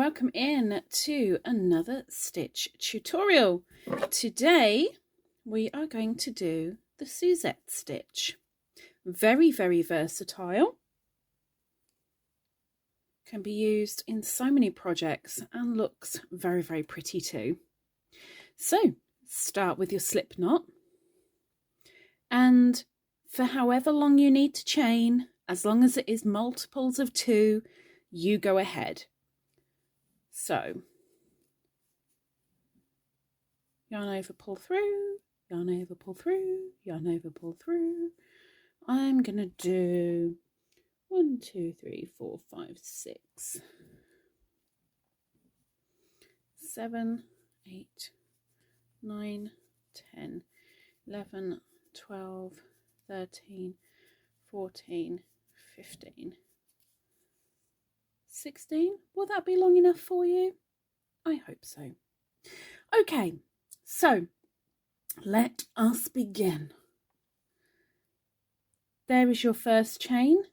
welcome in to another stitch tutorial. Today we are going to do the Suzette stitch. Very, very versatile. Can be used in so many projects and looks very, very pretty too. So start with your slip knot, and for however long you need to chain, as long as it is multiples of 2, you go ahead. So yarn over, pull through, yarn over, pull through, yarn over, pull through. I'm gonna do 1, 2, 3, 4, 5, 6, 7, 8, 9, 10, 11, 12, 13, 14, 15, 16. Will that be long enough for you? I hope so. Okay, so let us begin. There is your first chain.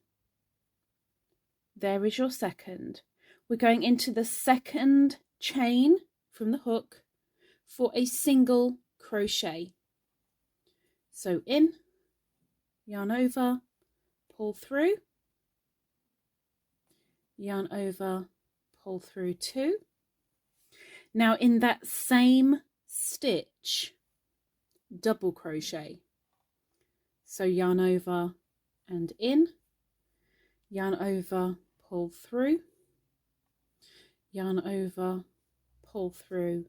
There is your second. We're going into the second chain from the hook for a single crochet. So in, yarn over, pull through, yarn over, pull through 2. Now in that same stitch, double crochet. So yarn over and in, yarn over, pull through, yarn over, pull through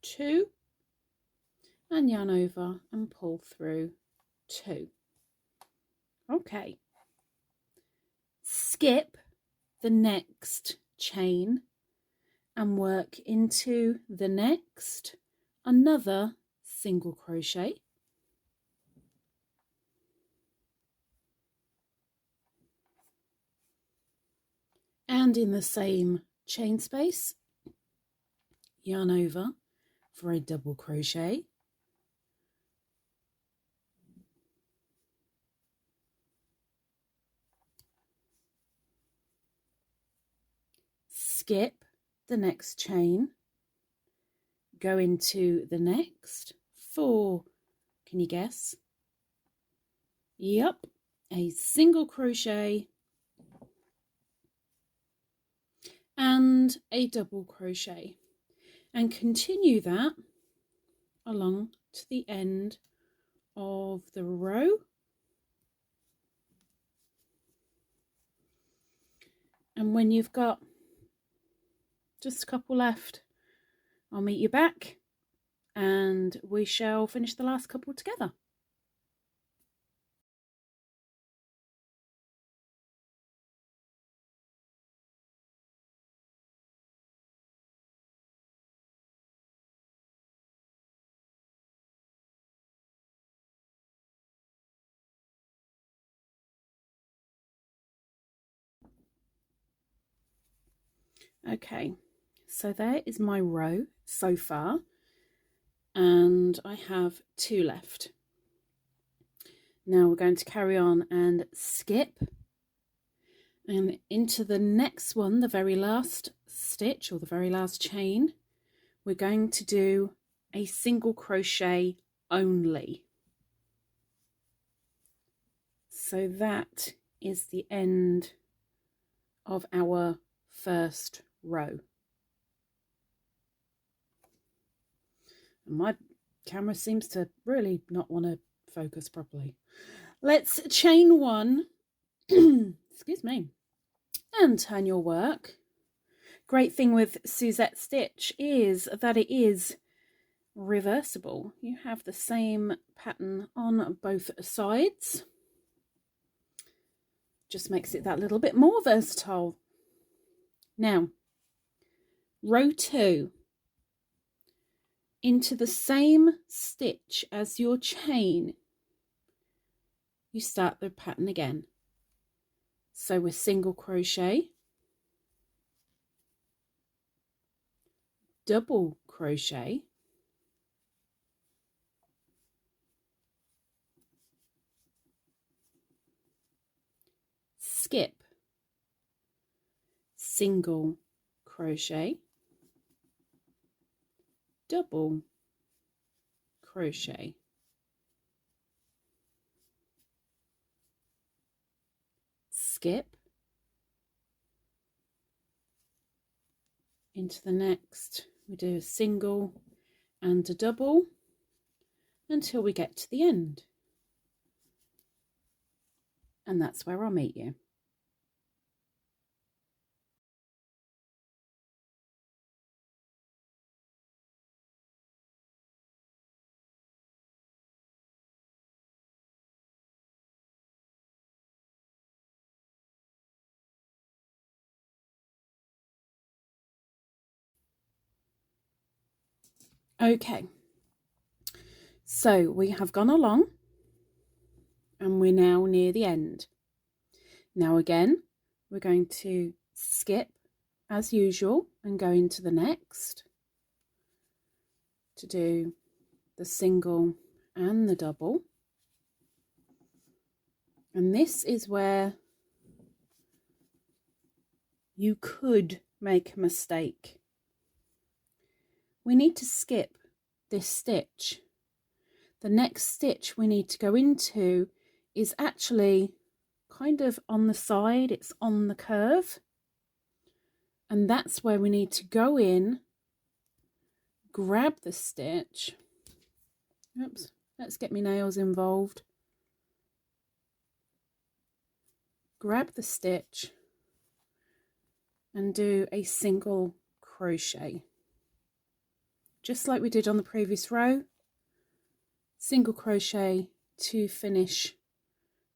2, and yarn over and pull through 2. Okay, skip the next chain and work into the next another single crochet. And in the same chain space, yarn over for a double crochet, skip the next chain, go into the next for, can you guess? Yep, a single crochet and a double crochet, and continue that along to the end of the row. And when you've got just a couple left, I'll meet you back and we shall finish the last couple together. Okay, so there is my row so far, and I have 2 left. Now we're going to carry on and skip and into the next one, the very last stitch or the very last chain. We're going to do a single crochet only. So that is the end of our first row. And my camera seems to really not want to focus properly. Let's chain 1 excuse me, and turn your work. Great thing with Suzette stitch is that it is reversible. You have the same pattern on both sides. Just makes it that little bit more versatile. Now, row 2, into the same stitch as your chain, you start the pattern again. So we're single crochet, double crochet, skip, single crochet, double crochet, skip into the next. We do a single and a double until we get to the end, and that's where I'll meet you. Okay, so we have gone along and we're now near the end. Now again, we're going to skip as usual and go into the next to do the single and the double. And this is where you could make a mistake. We need to skip this stitch. The next stitch we need to go into is actually kind of on the side, it's on the curve. And that's where we need to go in, grab the stitch. Oops, let's get my nails involved. Grab the stitch and do a single crochet. Just like we did on the previous row, single crochet to finish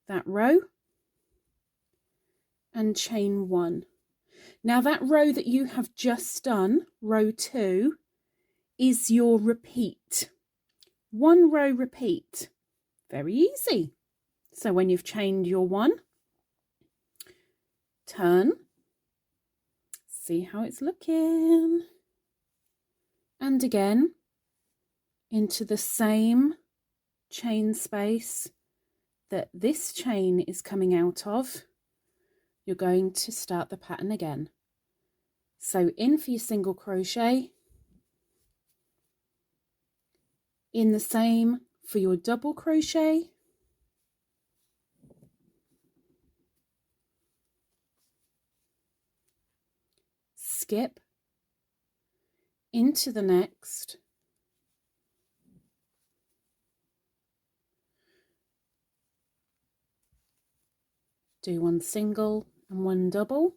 that row and chain 1. Now that row that you have just done, row 2, is your repeat. 1 row repeat. Very easy. So when you've chained your 1, turn, see how it's looking. And again, into the same chain space that this chain is coming out of, you're going to start the pattern again. So in for your single crochet, in the same for your double crochet, skip into the next, do 1 single and 1 double,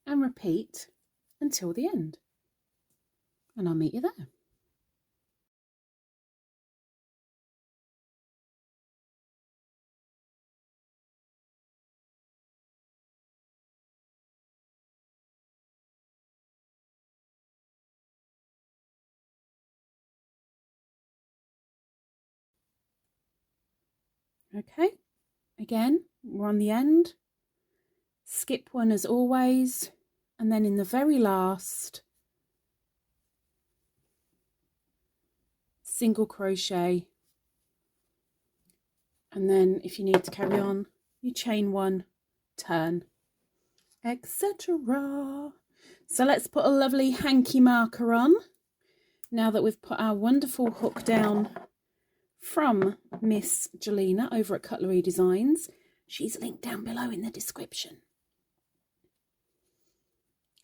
and repeat until the end, and I'll meet you there. Okay, again, we're on the end, skip 1 as always, and then in the very last, single crochet, and then if you need to carry on, you chain 1, turn, etc. So let's put a lovely hanky marker on, now that we've put our wonderful hook down from Miss Jelena over at Cutlery Designs. She's linked down below in the description.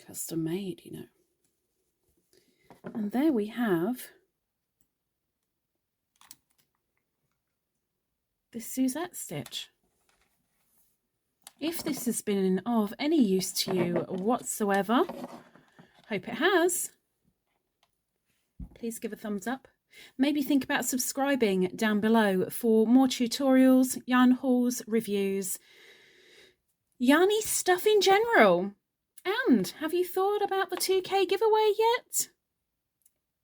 Custom made, you know. And there we have the Suzette stitch. If this has been of any use to you whatsoever, hope it has, please give a thumbs up. Maybe think about subscribing down below for more tutorials, yarn hauls, reviews, yarny stuff in general. And have you thought about the 2K giveaway yet?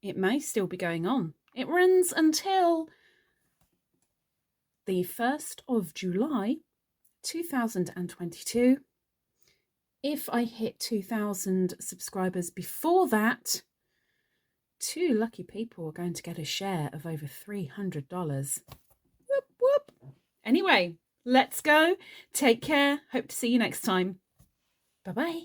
It may still be going on. It runs until the 1st of July 2022. If I hit 2,000 subscribers before that, 2 lucky people are going to get a share of over $300. Whoop, whoop. Anyway, let's go. Take care. Hope to see you next time. Bye-bye.